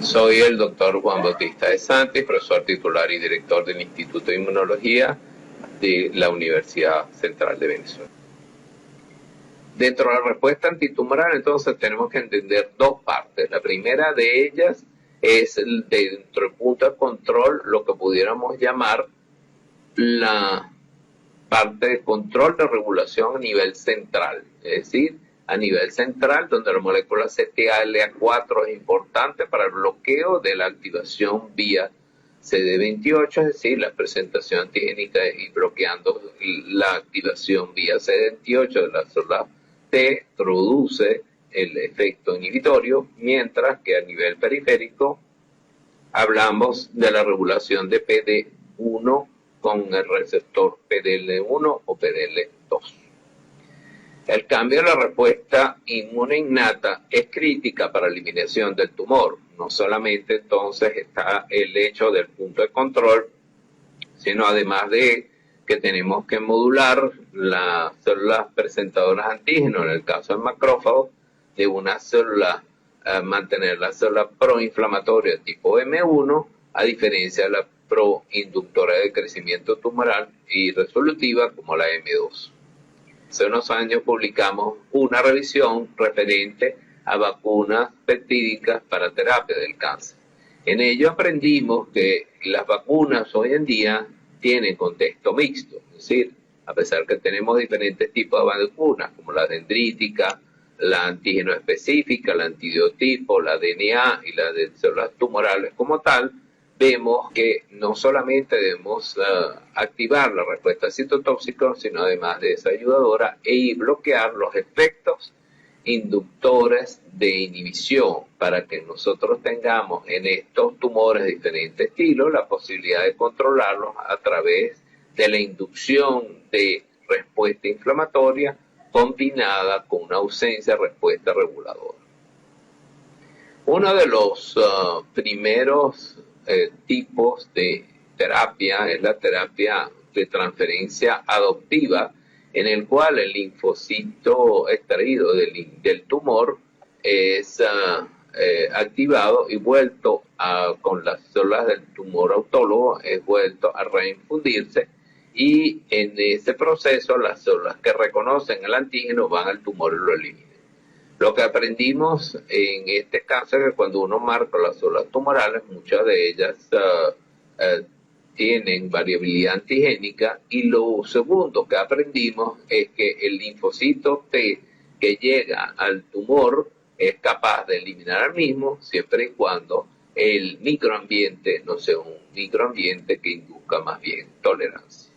Soy el doctor Juan Bautista de Santis, profesor titular y director del Instituto de Inmunología de la Universidad Central de Venezuela. Dentro de la respuesta antitumoral, entonces, tenemos que entender dos partes. La primera de ellas es, dentro del punto de control, lo que pudiéramos llamar la parte de control de regulación a nivel central, es decir, a nivel central, donde la molécula CTLA4 es importante para el bloqueo de la activación vía CD28, es decir, la presentación antigénica y bloqueando la activación vía CD28 de la célula T produce el efecto inhibitorio, mientras que a nivel periférico hablamos de la regulación de PD1 con el receptor PDL1 o PDL2. El cambio de la respuesta inmune innata es crítica para la eliminación del tumor. No solamente entonces está el hecho del punto de control, sino además de que tenemos que modular las células presentadoras antígenos, en el caso del macrófago, de una célula, mantener la célula proinflamatoria tipo M1, a diferencia de la proinductora de crecimiento tumoral y resolutiva como la M2. Hace unos años publicamos una revisión referente a vacunas peptídicas para terapia del cáncer. En ello aprendimos que las vacunas hoy en día tienen contexto mixto, es decir, a pesar que tenemos diferentes tipos de vacunas, como la dendrítica, la antígeno específica, la antibiotipo, la DNA y la de células tumorales como tal, vemos que no solamente debemos activar la respuesta citotóxica, sino además de esa ayudadora y bloquear los efectos inductores de inhibición para que nosotros tengamos en estos tumores de diferentes estilos la posibilidad de controlarlos a través de la inducción de respuesta inflamatoria combinada con una ausencia de respuesta reguladora. Uno de los primeros tipos de terapia es la terapia de transferencia adoptiva, en el cual el linfocito extraído del tumor es activado y vuelto con las células del tumor autólogo, es vuelto a reinfundirse, y en ese proceso las células que reconocen el antígeno van al tumor y lo eliminan. Lo que aprendimos en este caso es que cuando uno marca las células tumorales, muchas de ellas tienen variabilidad antigénica, y lo segundo que aprendimos es que el linfocito T que llega al tumor es capaz de eliminar al mismo siempre y cuando el microambiente no sea un microambiente que induzca más bien tolerancia.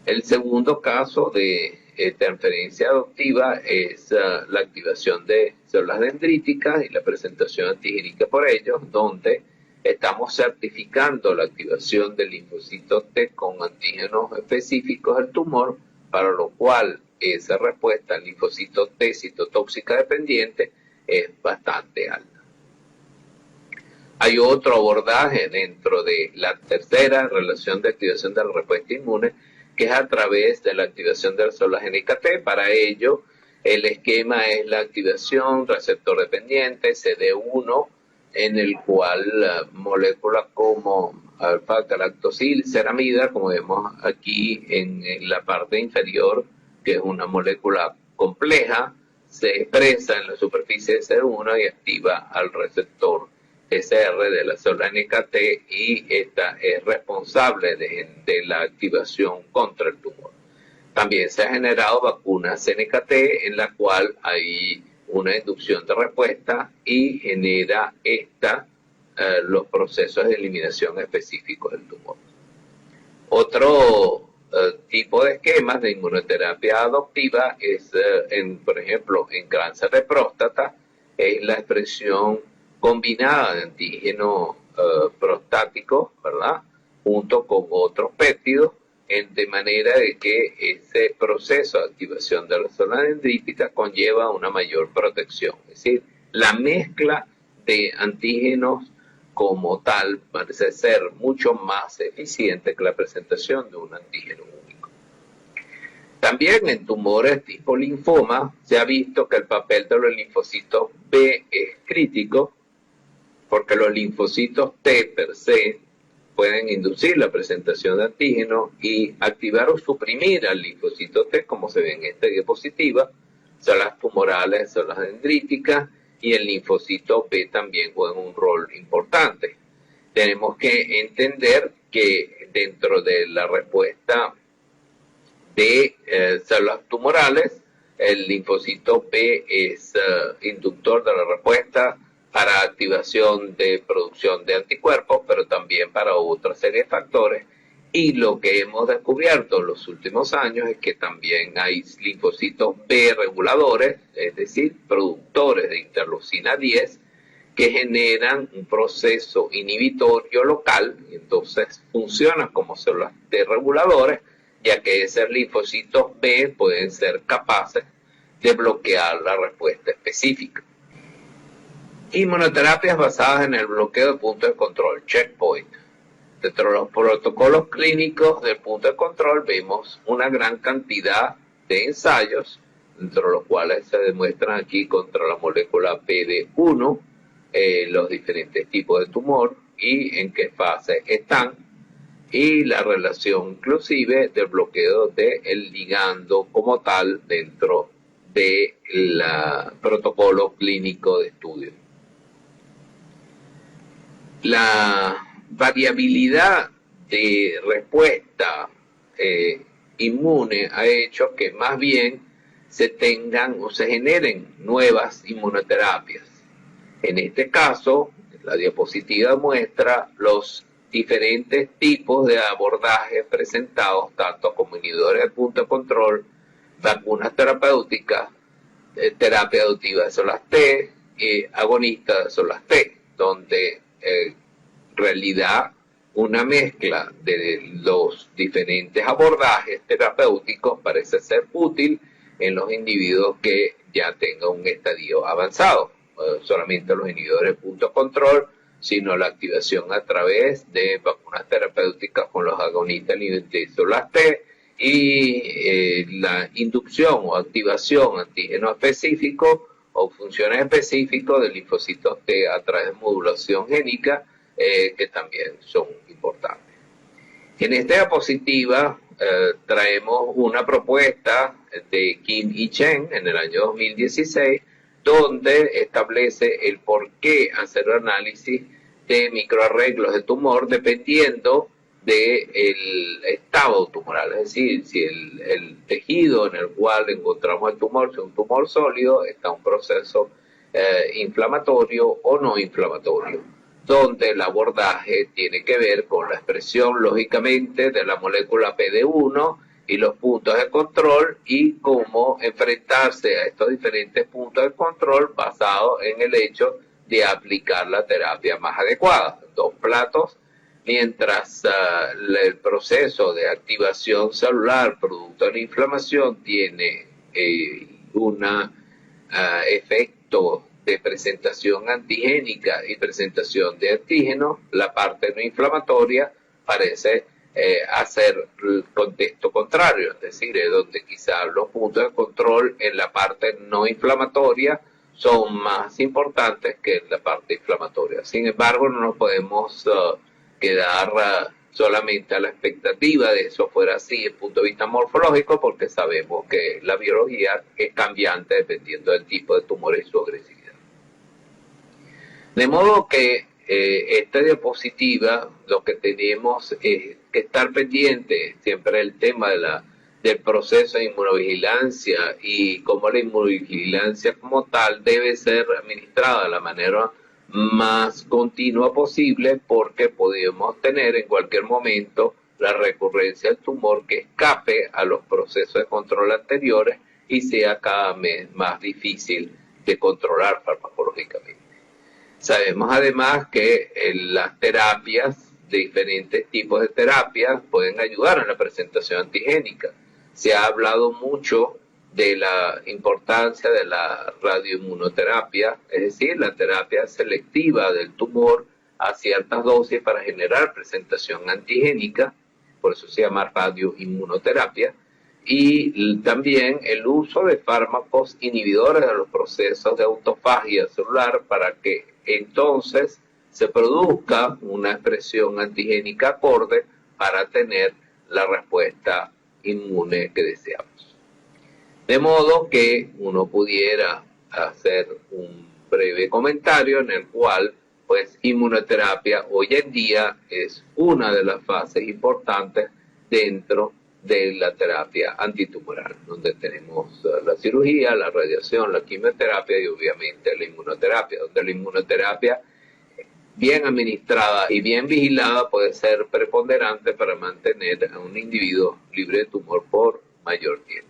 El segundo caso de transferencia adoptiva es la activación de células dendríticas y la presentación antigénica por ellos, donde estamos certificando la activación del linfocito T con antígenos específicos del tumor, para lo cual esa respuesta al linfocito T citotóxica dependiente es bastante alta. Hay otro abordaje dentro de la tercera relación de activación de la respuesta inmune, que es a través de la activación de las células NKT. Para ello, el esquema es la activación receptor dependiente, CD1, en el cual moléculas como alfa-galactosil, ceramida, como vemos aquí en la parte inferior, que es una molécula compleja, se expresa en la superficie de CD1 y activa al receptor SR de la célula NKT, y esta es responsable de la activación contra el tumor. También se ha generado vacunas NKT en la cual hay una inducción de respuesta y genera los procesos de eliminación específicos del tumor. Otro tipo de esquemas de inmunoterapia adoptiva es, por ejemplo, en cáncer de próstata, es la expresión combinada de antígenos prostáticos, ¿verdad?, junto con otros péptidos, de manera de que ese proceso de activación de la zona dendrítica conlleva una mayor protección. Es decir, la mezcla de antígenos como tal parece ser mucho más eficiente que la presentación de un antígeno único. También en tumores tipo linfoma se ha visto que el papel de los linfocitos B es crítico, porque los linfocitos T per se pueden inducir la presentación de antígenos y activar o suprimir al linfocito T, como se ve en esta diapositiva, células tumorales, células dendríticas, y el linfocito B también juega un rol importante. Tenemos que entender que dentro de la respuesta de células tumorales, el linfocito B es inductor de la respuesta para activación de producción de anticuerpos, pero también para otra serie de factores. Y lo que hemos descubierto en los últimos años es que también hay linfocitos B reguladores, es decir, productores de interleucina 10, que generan un proceso inhibitorio local, y entonces funcionan como células T reguladores, ya que esos linfocitos B pueden ser capaces de bloquear la respuesta específica. Inmunoterapias basadas en el bloqueo de puntos de control, checkpoint. Dentro de los protocolos clínicos del punto de control vemos una gran cantidad de ensayos, dentro de los cuales se demuestran aquí contra la molécula PD1 los diferentes tipos de tumor y en qué fase están, y la relación inclusive del bloqueo del ligando como tal dentro del protocolo clínico de estudio. La variabilidad de respuesta inmune ha hecho que más bien se tengan o se generen nuevas inmunoterapias. En este caso, la diapositiva muestra los diferentes tipos de abordajes presentados, tanto como inhibidores de punto de control, vacunas terapéuticas, terapia adoptiva de células T y agonistas de células T, donde en realidad una mezcla de los diferentes abordajes terapéuticos parece ser útil en los individuos que ya tengan un estadio avanzado. Solamente los inhibidores de punto de control, sino la activación a través de vacunas terapéuticas con los agonistas de células T y la inducción o activación antígeno específico o funciones específicas de linfocitos T a través de modulación génica, que también son importantes. En esta diapositiva traemos una propuesta de Kim y Chen en el año 2016, donde establece el por qué hacer análisis de microarreglos de tumor dependiendo del estado tumoral, es decir, si el tejido en el cual encontramos el tumor, si es un tumor sólido, está en un proceso inflamatorio o no inflamatorio, donde el abordaje tiene que ver con la expresión, lógicamente, de la molécula PD1 y los puntos de control y cómo enfrentarse a estos diferentes puntos de control basado en el hecho de aplicar la terapia más adecuada. Dos platos, mientras el proceso de activación celular producto de la inflamación tiene un efecto de presentación antigénica y presentación de antígenos, la parte no inflamatoria parece hacer el contexto contrario, es decir, es donde quizás los puntos de control en la parte no inflamatoria son más importantes que en la parte inflamatoria. Sin embargo, no nos podemos quedar solamente a la expectativa de eso fuera así desde el punto de vista morfológico, porque sabemos que la biología es cambiante dependiendo del tipo de tumor y su agresividad. De modo que esta diapositiva lo que tenemos es que estar pendiente siempre del tema del proceso de inmunovigilancia y cómo la inmunovigilancia como tal debe ser administrada de la manera más continua posible, porque podemos tener en cualquier momento la recurrencia del tumor que escape a los procesos de control anteriores y sea cada vez más difícil de controlar farmacológicamente. Sabemos además que las terapias, de diferentes tipos de terapias, pueden ayudar en la presentación antigénica. Se ha hablado mucho de la importancia de la radioinmunoterapia, es decir, la terapia selectiva del tumor a ciertas dosis para generar presentación antigénica, por eso se llama radioinmunoterapia, y también el uso de fármacos inhibidores de los procesos de autofagia celular para que entonces se produzca una expresión antigénica acorde para tener la respuesta inmune que deseamos. De modo que uno pudiera hacer un breve comentario en el cual, pues, inmunoterapia hoy en día es una de las fases importantes dentro de la terapia antitumoral, donde tenemos la cirugía, la radiación, la quimioterapia y obviamente la inmunoterapia, donde la inmunoterapia bien administrada y bien vigilada puede ser preponderante para mantener a un individuo libre de tumor por mayor tiempo.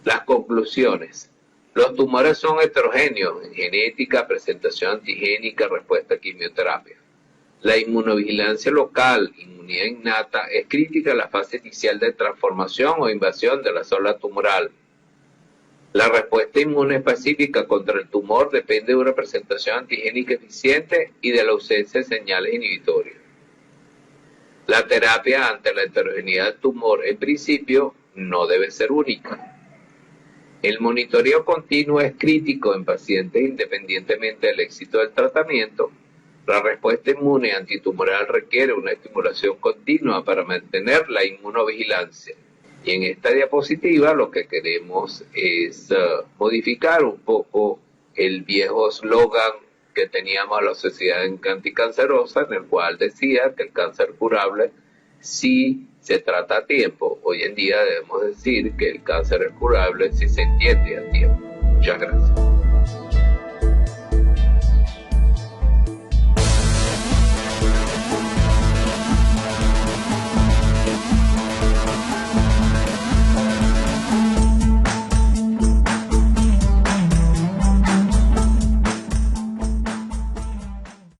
Las conclusiones. Los tumores son heterogéneos en genética, presentación antigénica, respuesta a quimioterapia. La inmunovigilancia local, inmunidad innata, es crítica en la fase inicial de transformación o invasión de la célula tumoral. La respuesta inmune específica contra el tumor depende de una presentación antigénica eficiente y de la ausencia de señales inhibitorias. La terapia ante la heterogeneidad del tumor, en principio, no debe ser única. El monitoreo continuo es crítico en pacientes independientemente del éxito del tratamiento. La respuesta inmune antitumoral requiere una estimulación continua para mantener la inmunovigilancia. Y en esta diapositiva lo que queremos es modificar un poco el viejo eslogan que teníamos a la Sociedad Anticancerosa, en el cual decía que el cáncer curable sí se trata a tiempo. Hoy en día debemos decir que el cáncer es curable si se entiende a tiempo. Muchas gracias.